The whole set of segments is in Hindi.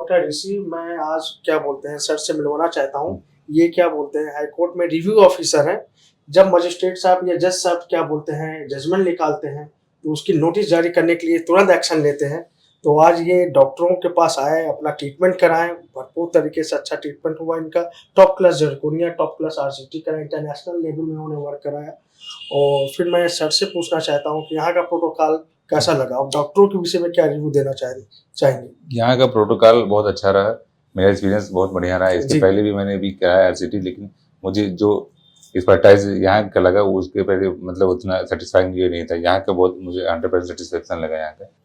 डॉक्टर ऋषि, मैं आज क्या बोलते हैं सर से मिलवाना चाहता हूँ। ये क्या बोलते हैं हाई कोर्ट में रिव्यू ऑफिसर हैं। जब मजिस्ट्रेट साहब या जज साहब क्या बोलते हैं जजमेंट निकालते हैं तो उसकी नोटिस जारी करने के लिए तुरंत एक्शन लेते हैं। तो आज ये डॉक्टरों के पास आए, अपना ट्रीटमेंट कराएं, भरपूर तरीके से अच्छा ट्रीटमेंट हुआ इनका। Top class zirconia, top class RCT कराया, इंटरनेशनल लेवल में उन्होंने वर्क कराया। और फिर मैं सर से पूछना चाहता हूँ कि यहाँ का प्रोटोकॉल कैसा लगा? आप डॉक्टरों के विषय में क्या रिव्यू देना चाहेंगे? यहाँ का प्रोटोकॉल बहुत अच्छा रहा। मेरा एक्सपीरियंस बहुत बढ़िया रहा। इसके पहले भी मैंने भी कराया आरसीटी, लेकिन मुझे जो एक्सपर्टाइज यहाँ का लगा वो उसके पहले मतलब उतना सेटिस्फाइंग ये नहीं था। यहाँ का बहुत मुझे 100% सेटिस्फेक्शन लगा।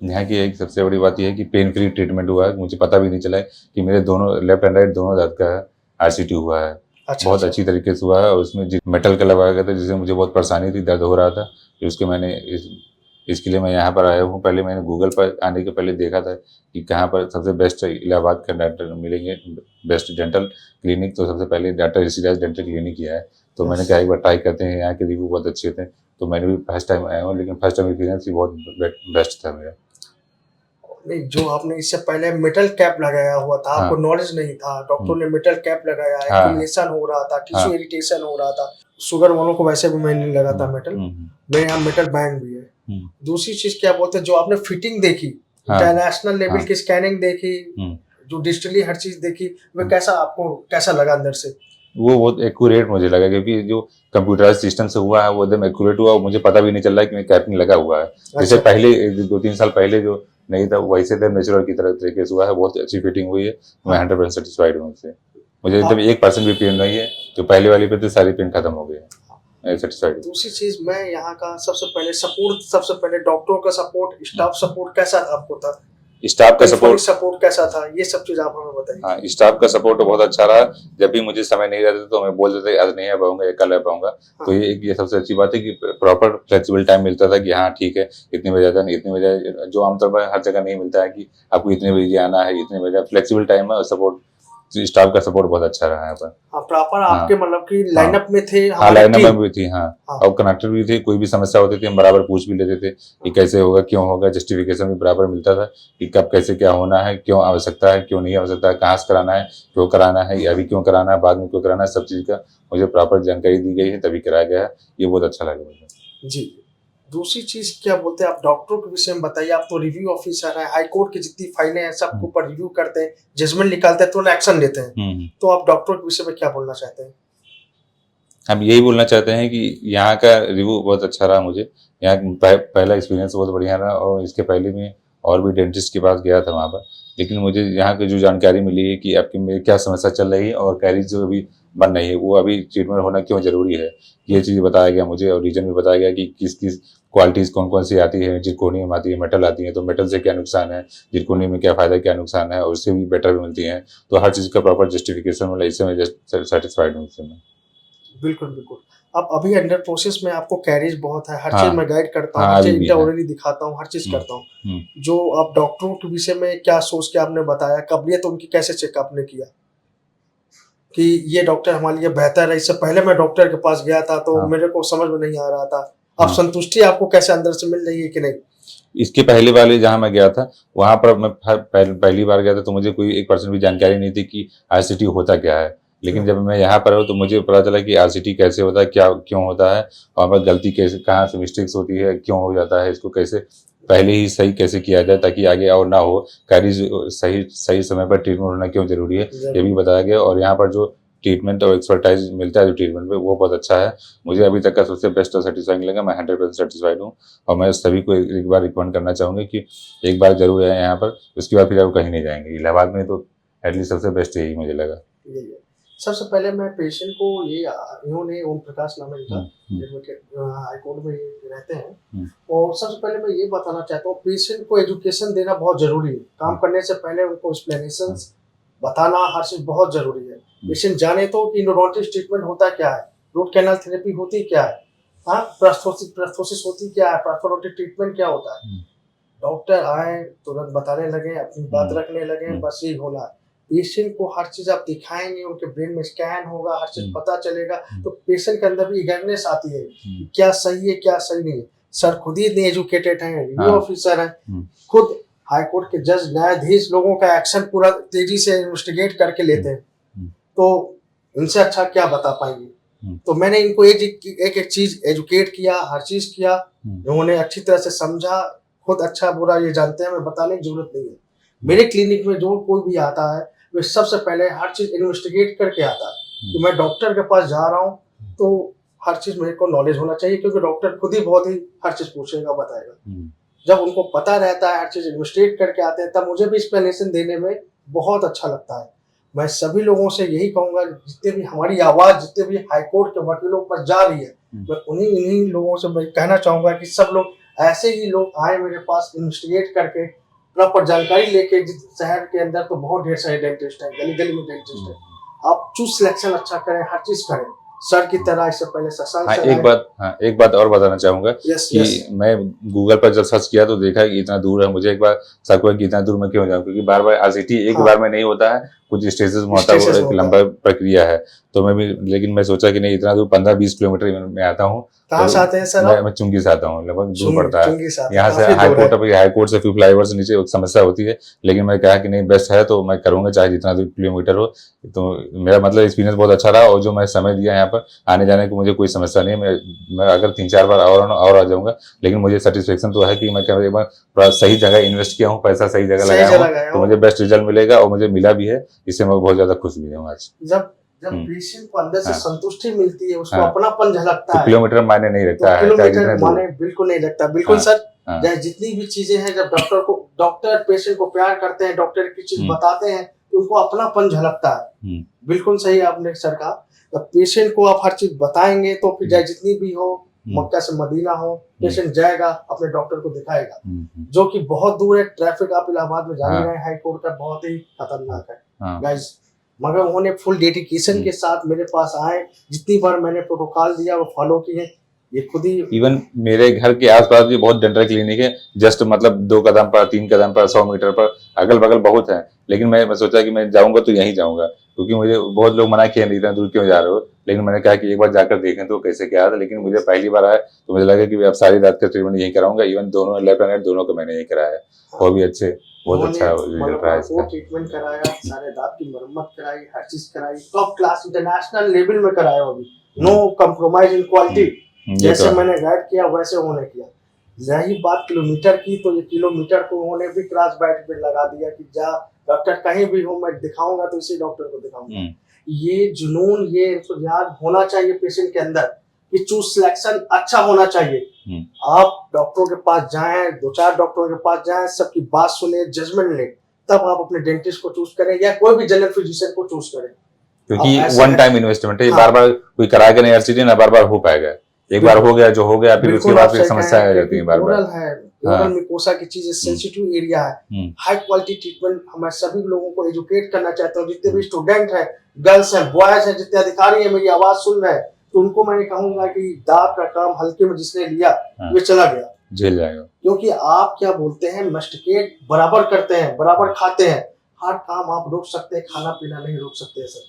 यहाँ की एक सबसे बड़ी बात यह है कि पेन फ्री ट्रीटमेंट हुआ है। मुझे पता भी नहीं चला है कि मेरे दोनों लेफ्ट एंड राइट दोनों दांत का आरसीटी हुआ है। बहुत अच्छी तरीके से हुआ है। और उसमें मेटल का लगाया गया था जिससे मुझे बहुत परेशानी थी, दर्द हो रहा था। उसके मैंने इसके लिए मैं यहाँ पर आया हूँ। पहले मैंने गूगल पर आने के पहले देखा था कि कहाँ पर सबसे बेस्ट इलाहाबाद का डॉक्टर मिलेंगे, बेस्ट डेंटल क्लिनिक। तो सबसे पहले डॉक्टर ऋषिराज डेंटल क्लिनिक किया है। तो मैंने कहा एक बार ट्राई करते हैं, यहाँ के रिव्यू बहुत अच्छे थे। तो मैंने भी फर्स्ट टाइम आया हूँ, लेकिन फर्स्ट टाइम एक्सपीरियंस भी बहुत बेस्ट था मेरा। नहीं, जो आपने इससे पहले मेटल कैप लगाया हुआ था, आपको नॉलेज नहीं था, डॉक्टर ने मेटल कैप लगाया, एक्यूमुलेशन हो रहा था, टिश्यू इरिटेशन हो रहा था। शुगर वालों को वैसे भी मैंने लगा था मेटल, मेरे यहाँ मेटल बैंड भी है। दूसरी चीज क्या बोलते हैं, जो आपने फिटिंग देखी, इंटरनेशनल लेवल की स्कैनिंग देखी, जो डिजिटली हर चीज देखी, वो कैसा आपको कैसा लगा अंदर से? वो बहुत एक्यूरेट मुझे लगा, क्योंकि जो कंप्यूटराइज सिस्टम से हुआ है वो एकदम एक्यूरेट हुआ। मुझे पता भी नहीं चल रहा है कि मैं कैपिंग लगा हुआ है। जैसे पहले 2-3 साल पहले जो नहीं था वैसे तो नेचुरल की तरह तरीके से हुआ है। बहुत अच्छी फिटिंग हुई है। मैं 100% सेटिस्फाइड हूँ उससे। मुझे एकदम 1% भी पेन नहीं है। जो पहले वाली पे थे सारी पेन खत्म हो गए हैं। सेटिस्फाइड। दूसरी चीज, मैं यहाँ का सबसे पहले डॉक्टरों का सपोर्ट, स्टाफ सपोर्ट कैसा आपको था? स्टाफ का सपोर्ट कैसा था? ये सब चीज आप हमें बताइए। हाँ, स्टाफ का सपोर्ट बहुत अच्छा रहा। जब भी मुझे समय नहीं रहता तो मैं बोल देता आज नहीं आ पाऊंगा या कल आ पाऊंगा। तो ये सबसे अच्छी बात है कि प्रॉपर फ्लेक्सिबल टाइम मिलता था कि हाँ ठीक है, इतने बजे आता है, इतने बजे, जो आमतौर पर हर जगह नहीं मिलता है कि आपको इतने बजे आना है, इतने बजे। फ्लेक्सिबल टाइम है और सपोर्ट, स्टाफ का सपोर्ट बहुत अच्छा रहा यहाँ पर। प्रॉपर आपके मतलब कि लाइनअप में थे? हाँ, लाइनअप में भी थी। हाँ, और कनेक्टर भी थे। कोई भी समस्या होती थी हम बराबर पूछ भी लेते थे कि कैसे होगा, क्यों होगा। जस्टिफिकेशन भी बराबर मिलता था कि कब कैसे क्या होना है, क्यों आवश्यकता है, क्यों नहीं आवश्यकता है, कहाँ से कराना है, क्यों कराना है, अभी क्यों कराना है, बाद में क्यों कराना है। सब चीज़ का मुझे प्रॉपर जानकारी दी गई है, तभी कराया गया है। ये बहुत अच्छा लगा मुझे। जी। दूसरी चीज क्या बोलते हैं, आप डॉक्टरों के विषय में बताइए। आप तो रिव्यू ऑफिसर हैं, हाई कोर्ट की जितनी फाइलें हैं सबके ऊपर रिव्यू करते हैं, जजमेंट निकालते हैं, तो एक्शन लेते हैं। तो आप डॉक्टरों के विषय में क्या बोलना चाहते हैं? हम यही बोलना चाहते हैं कि यहाँ का रिव्यू बहुत अच्छा रहा। मुझे यहाँ पहला एक्सपीरियंस बहुत बढ़िया रहा। और इसके पहले में और भी डेंटिस्ट के पास गया था वहाँ पर, लेकिन मुझे यहाँ की जो जानकारी मिली है कि आपकी मेरी क्या समस्या चल रही है और कैरीज जो अभी बन रही है वो अभी ट्रीटमेंट होना क्यों जरूरी है, ये चीज़ बताया गया मुझे। और रीजन भी बताया गया कि किस किस क्वालिटीज़ कौन कौन सी आती है। जिरकोनियम आती है, मेटल आती है, तो मेटल से क्या नुकसान है, जिरकोनियम में क्या फ़ायदा क्या नुकसान है, और उससे भी बेटर भी मिलती हैं। तो हर चीज़ का प्रॉपर जस्टिफिकेशन वाला, इससे मैं सेटिस्फाइड हूँ इससे मैं। बिल्कुल बिल्कुल। अब अभी अंडर प्रोसेस में आपको कैरेज बहुत है, हर चीज मैं गाइड करता हूँ, हर चीज इंट्राओरली दिखाता हूँ, हर चीज करता हूँ। जो आप डॉक्टरों के विषय में क्या सोच के आपने बताया, काबिलियत उनकी कैसे चेक आपने किया कि ये डॉक्टर हमारे लिए बेहतर है? इससे पहले मैं डॉक्टर के पास गया था तो मेरे को समझ में नहीं आ रहा था। अब संतुष्टि आपको कैसे अंदर से मिल रही है कि नहीं? इसके पहले वाले जहाँ मैं गया था वहाँ पर मैं पहली बार गया था तो मुझे कोई 1% भी जानकारी नहीं थी कि आरसीटी होता क्या है। लेकिन जब मैं यहाँ पर हूँ तो मुझे पता चला कि आरसीटी कैसे होता है, क्या क्यों होता है, और पर गलती कैसे, कहाँ से मिस्टेक्स होती है, क्यों हो जाता है, इसको कैसे पहले ही सही कैसे किया जाए ताकि आगे और ना हो। कैरीज सही समय पर ट्रीटमेंट होना क्यों जरूरी है ये भी बताया गया। और यहाँ पर जो ट्रीटमेंट और एक्सपर्टाइज मिलता है जो ट्रीटमेंट पे, वो बहुत अच्छा है। मुझे अभी तक का सबसे बेस्ट और सेटिस्फाइंग लगा। मैं 100% सेटिस्फाइड हूँ। और मैं सभी को एक बार रिकमेंड करना चाहूँगा कि एक बार जरूर आए यहाँ पर, उसके बाद फिर आप कहीं नहीं जाएंगे। इलाहाबाद में तो एटलीस्ट सबसे बेस्ट यही मुझे लगा। सबसे पहले मैं पेशेंट को ये, इन्होंने ओम प्रकाश नाम है इनका, हाईकोर्ट में रहते हैं, और सबसे पहले मैं ये बताना चाहता हूँ पेशेंट को एजुकेशन देना बहुत जरूरी है। काम करने से पहले उनको एक्सप्लेनेशन बताना हर चीज बहुत जरूरी है। पेशेंट जाने तो कि इंडोडोंटिस ट्रीटमेंट होता क्या है, रूट कैनाल थेरेपी होती क्या है, हाँ प्रोस्थेसिस होती क्या है, प्रोस्थेटिक ट्रीटमेंट क्या होता है। डॉक्टर आए तुरंत बताने लगे, अपनी बात रखने लगे, बस यही होना है। पेशेंट को हर चीज आप दिखाएंगे, उनके ब्रेन में स्कैन होगा, हर चीज पता चलेगा, तो पेशेंट के अंदर भी इगरनेस आती है कि क्या सही है क्या सही नहीं है। सर खुद ही इतने एजुकेटेड हैं, रिव्यू ऑफिसर हैं, खुद हाई कोर्ट के जज न्यायाधीश लोगों का एक्शन पूरा तेजी से इन्वेस्टिगेट करके लेते हैं, तो इनसे अच्छा क्या बता पाएंगे। तो मैंने इनको एक एक चीज एजुकेट किया, हर चीज किया, उन्होंने अच्छी तरह से समझा, खुद अच्छा बुरा ये जानते हैं, मैं बताने की जरूरत नहीं है। मेरे क्लिनिक में जो कोई भी आता है वे सबसे पहले हर चीज इन्वेस्टिगेट करके आता है कि मैं डॉक्टर के पास जा रहा हूँ, तो हर चीज मेरे को नॉलेज होना चाहिए, क्योंकि डॉक्टर खुद ही बहुत ही हर चीज पूछेगा, बताएगा। जब उनको पता रहता है, हर चीज इन्वेस्टिगेट करके आते हैं, तब मुझे भी एक्सप्लेनेशन देने में बहुत अच्छा लगता है। मैं सभी लोगों से यही कहूंगा, जितने भी हमारी आवाज जितने भी हाईकोर्ट के वकीलों पर जा रही है, मैं इन्हीं लोगों से मैं कहना चाहूंगा कि सब लोग ऐसे ही लोग आए मेरे पास, इन्वेस्टिगेट करके प्रॉपर जानकारी लेके। जिस शहर के अंदर तो बहुत ढेर सारे डेंटिस्ट हैं, गली गली में डेंटिस्ट है, आप चूज सिलेक्शन अच्छा करें, हर चीज करें सर की तरह। इससे पहले शशांक एक बात और बताना चाहूंगा कि मैं गूगल पर जब सर्च किया तो देखा कि इतना दूर है, मुझे एक बार शक हुआ कि इतना दूर मैं क्यों जाऊं, क्योंकि बार बार आरसीटी एक बार में नहीं होता है, कुछ स्टेजेस में होता है, एक लंबा प्रक्रिया है। तो मैं भी, लेकिन मैं सोचा कि नहीं, इतना दूर 15-20 किलोमीटर में आता हूँ। कहाँ से आते हैं सर? मैं चुंगी से आता हूँ, लगभग दूर पड़ता है यहाँ से। हाईकोर्ट से फ्यू फ्लाईओवर से नीचे समस्या होती है, लेकिन मैं कहा कि नहीं, बेस्ट है तो मैं करूंगा, चाहे जितना दूर किलोमीटर हो। तो मेरा मतलब एक्सपीरियंस बहुत अच्छा रहा, और जो मैं समय दिया यहाँ पर आने जाने की, मुझे कोई समस्या नहीं है। मैं अगर 3-4 बार और आ जाऊंगा, लेकिन मुझे सेटिस्फेक्शन तो है कि मैं एक बार थोड़ा सही जगह इन्वेस्ट किया हूँ, पैसा सही जगह लगाया हूँ, तो मुझे बेस्ट रिजल्ट मिलेगा, और मुझे मिला भी है। इससे मैं बहुत ज्यादा खुश भी हूँ आज। जब पेशेंट को अंदर से संतुष्टि मिलती है, उसको अपनापन झलकता है, किलोमीटर मायने नहीं रखता है, किलोमीटर मायने बिल्कुल नहीं रखता। बिल्कुल सर, जितनी भी चीजें हैं, जब डॉक्टर पेशेंट को प्यार करते हैं, डॉक्टर की चीज बताते हैं, तो उनको अपनापन झलकता है। बिल्कुल सही आपने सर कहा। जब पेशेंट को आप हर चीज बताएंगे, तो फिर चाहे जितनी भी हो, मक्का से मदीना हो, पेशेंट जाएगा, अपने डॉक्टर को दिखाएगा, जो कि बहुत दूर है। ट्रैफिक आप इलाहाबाद में जान रहे हैं, हाई कोर्ट का बहुत ही खतरनाक है गाइस, मगर उन्होंने फुल डेडिकेशन के साथ मेरे पास आए। जितनी बार मैंने प्रोटोकॉल दिया वो फॉलो किए। ये खुद ही, इवन मेरे घर के आसपास भी बहुत डेंटल क्लिनिक है, जस्ट मतलब 2 कदम पर, 3 कदम पर, 100 मीटर पर, अगल बगल बहुत है। लेकिन मैं सोचा कि मैं जाऊंगा तो यहीं जाऊंगा, क्योंकि मुझे बहुत लोग मना किया, नहीं इतना दूर क्यों जा रहे हो, लेकिन मैंने कहा कि एक बार जाकर देखें तो कैसे क्या था। लेकिन मुझे पहली बार आया तो मुझे लगा कि अब सारी रात का ट्रीटमेंट यहीं कराऊंगा। इवन दोनों लेफ्ट एंड राइट दोनों को मैंने यहीं कराया, और भी अच्छे, बहुत अच्छा रिजल्ट रहा इसका। ट्रीटमेंट कराया, सारे दांत की मरम्मत कराई, हर चीज कराई, टॉप क्लास इंटरनेशनल लेवल में कराया। अभी नो कॉम्प्रोमाइज इन क्वालिटी, जैसे मैंने गाइड किया वैसे उन्होंने किया। रही बात किलोमीटर की, तो ये किलोमीटर को उन्होंने भी क्रॉस बैट पे लगा दिया कि जा डॉक्टर कहीं भी हो, मैं दिखाऊंगा तो इसी डॉक्टर को दिखाऊंगा। ये जुनून, ये इंतजार होना चाहिए पेशेंट के अंदर कि चूज सिलेक्शन अच्छा होना चाहिए। आप डॉक्टरों के पास जाएं, 2-4 डॉक्टरों के पास जाएं, सबकी बात सुने, जजमेंट लें, तब आप अपने डेंटिस्ट को चूज करें, या कोई भी जनरल फिजिशियन को चूज करें, क्योंकि वन टाइम इन्वेस्टमेंट है। बार बार कोई करा के नहीं, आरसीटी ना बार बार हो पाएगा। एक बार हो गया जो हो गया, फिर उसके बाद फिर समस्या आ जाती है बार बार। ओरल म्यूकोसा की चीज सेंसिटिव एरिया है। हाई क्वालिटी ट्रीटमेंट मैं सभी लोगों को एजुकेट करना चाहता हूँ। जितने भी स्टूडेंट हैं, गर्ल्स हैं, बॉयज हैं, जितने अधिकारी हैं, मेरी आवाज सुन रहे हैं, तो उनको मैं कहूंगा कि दांत का काम हल्के में जिसने लिया वे चला गया, झेल जाएगा। क्योंकि आप क्या बोलते हैं, मस्टिकेट बराबर करते हैं, बराबर खाते हैं, हर काम आप रोक सकते हैं, खाना पीना नहीं रोक सकते सर।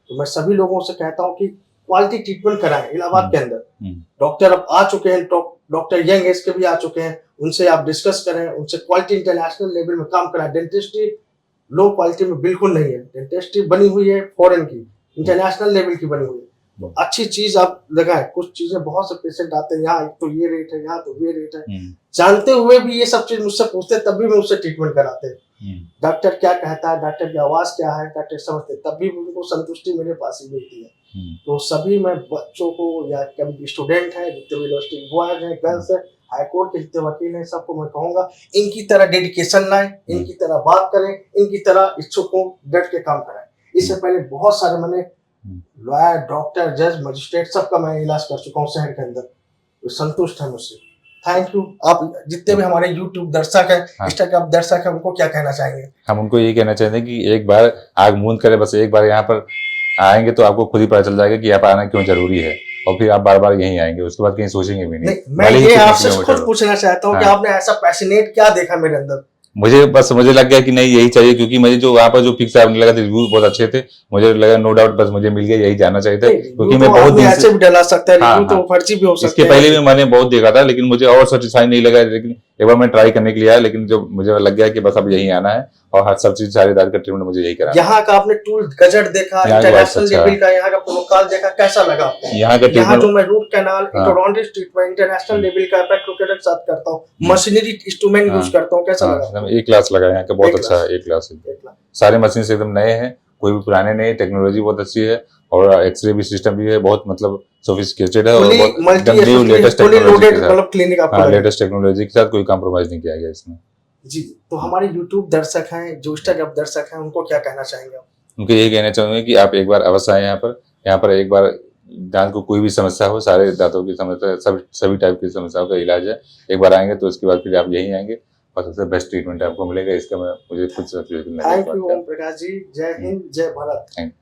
तो मैं सभी लोगों से कहता हूँ कि क्वालिटी ट्रीटमेंट कराएं। इलाहाबाद के अंदर डॉक्टर अब आ चुके हैं, डॉक्टर यंग एज के भी आ चुके हैं, उनसे आप डिस्कस करें, उनसे क्वालिटी इंटरनेशनल लेवल में काम कराएं। डेंटिस्ट्री लो क्वालिटी में बिल्कुल नहीं है, डेंटिस्ट्री बनी हुई है फॉरेन की, इंटरनेशनल लेवल की बनी हुई है। तो अच्छी चीज आप लगाएं। कुछ चीजें, बहुत से पेशेंट आते हैं, यहाँ तो ये रेट है, यहाँ तो ये रेट है, जानते हुए भी ये सब चीज मुझसे पूछते, तब भी मैं उससे ट्रीटमेंट कराते हैं। डॉक्टर क्या कहता है, डॉक्टर की आवाज क्या है, डॉक्टर समझते, तब भी उनको संतुष्टि मेरे पास ही मिलती है। तो सभी मैं बच्चों को, या कभी स्टूडेंट है, जितने भी यूनिवर्सिटी बॉयज हैं, गर्ल्स है, हाईकोर्ट के जितने वकील हैं, सबको मैं कहूंगा इनकी तरह डेडिकेशन लाएं, इनकी तरह बात करें, इनकी तरह इच्छुक को डट के काम कराएं। इससे पहले बहुत सारे मैंने लॉयर, डॉक्टर, जज, मजिस्ट्रेट सबका मैं इलाज कर चुका हूँ शहर के अंदर, तो संतुष्ट है मुझसे। Thank you. आप जितने भी हमारे YouTube दर्शक है, इंस्टाग्राम दर्शक है, उनको क्या कहना चाहेंगे? हम उनको ये कहना चाहेंगे कि एक बार आग मूंद करें, बस एक बार यहाँ पर आएंगे तो आपको खुद ही पता चल जाएगा कि यहाँ पर आना क्यों जरूरी है, और फिर आप बार बार यहीं आएंगे, उसके बाद कहीं सोचेंगे भी नहीं। मैं ये आपसे खुद पूछना चाहता हूँ कि आपने ऐसा पैशनेट क्या देखा मेरे अंदर? मुझे लग गया कि नहीं यही चाहिए, क्योंकि मुझे जो वहाँ पर जो फिक्स आपने लगा थे, रिव्यू बहुत अच्छे थे, मुझे लगा नो डाउट बस मुझे मिल गया, यही जाना चाहिए था। क्योंकि मैं बहुत दिन ऐसे भी डला सकता है, रिव्यू तो फर्जी भी हो सकता है। इसके पहले भी मैंने बहुत देखा था, लेकिन मुझे और सेटिस्फाई नहीं लगा। लेकिन एक बार मैं ट्राई करने के लिए आया, लेकिन जो मुझे लग गया कि बस अब यही आना है और हर सब चीज सारे दांत का ट्रीटमेंट मुझे यही कराना है। यहाँ का आपने टूल गजट देखा, यहाँ का इंटरनेशनल अच्छा लेवल का यहाँ का प्रोटोकॉल देखा, कैसा लगा आपको? यहाँ का यहाँ ट्रीटमेंट जो मैं रूट कैनाल, हाँ। इंटरोडोंटिस ट्रीटमेंट, इंटरनेशनल लेवल का एपेक्लोकेटर के साथ करता हूँ, मशीनरी इंस्ट्रूमेंट हाँ। यूज करता हूँ, कैसा हाँ, लगा? एकदम एक क्लास लगा यहाँ का, बहुत एक अच्छा है, एक क्लास एक लाख। सारे मशीन एकदम नए हैं, कोई भी पुराने नहीं, टेक्नोलॉजी बहुत अच्छी है और एक्सरे भी सिस्टम भी है, बहुत मतलब सोफिस्टिकेटेड है और फुली बहुत मल्टी एकदम new latest fully technology loaded के साथ। मतलब क्लिनिक आपको हाँ, लगा। लेटेस्ट टेक्नोलॉजी के साथ कोई कॉम्प्रोमाइज नहीं किया गया इसमें। जी, तो हमारे YouTube दर्शक हैं, जो इंस्टाग्राम दर्शक हैं, उनको क्या कहना चाहेंगे आप? उनको यही कहना चाहूंगा कि आप एक बार अवश्य आए यहाँ पर एक बार दांत को कोई भी समस्या हो, सारे दांतों की समस्या, सभी टाइप की समस्याओं का इलाज है। एक बार आएंगे तो उसके बाद फिर आप यहीं आएंगे और सबसे बेस्ट ट्रीटमेंट आपको मिलेगा। इसका मुझे खुद थैंक यू ओम प्रकाश जी, जय हिंद, जय भारत। थैंक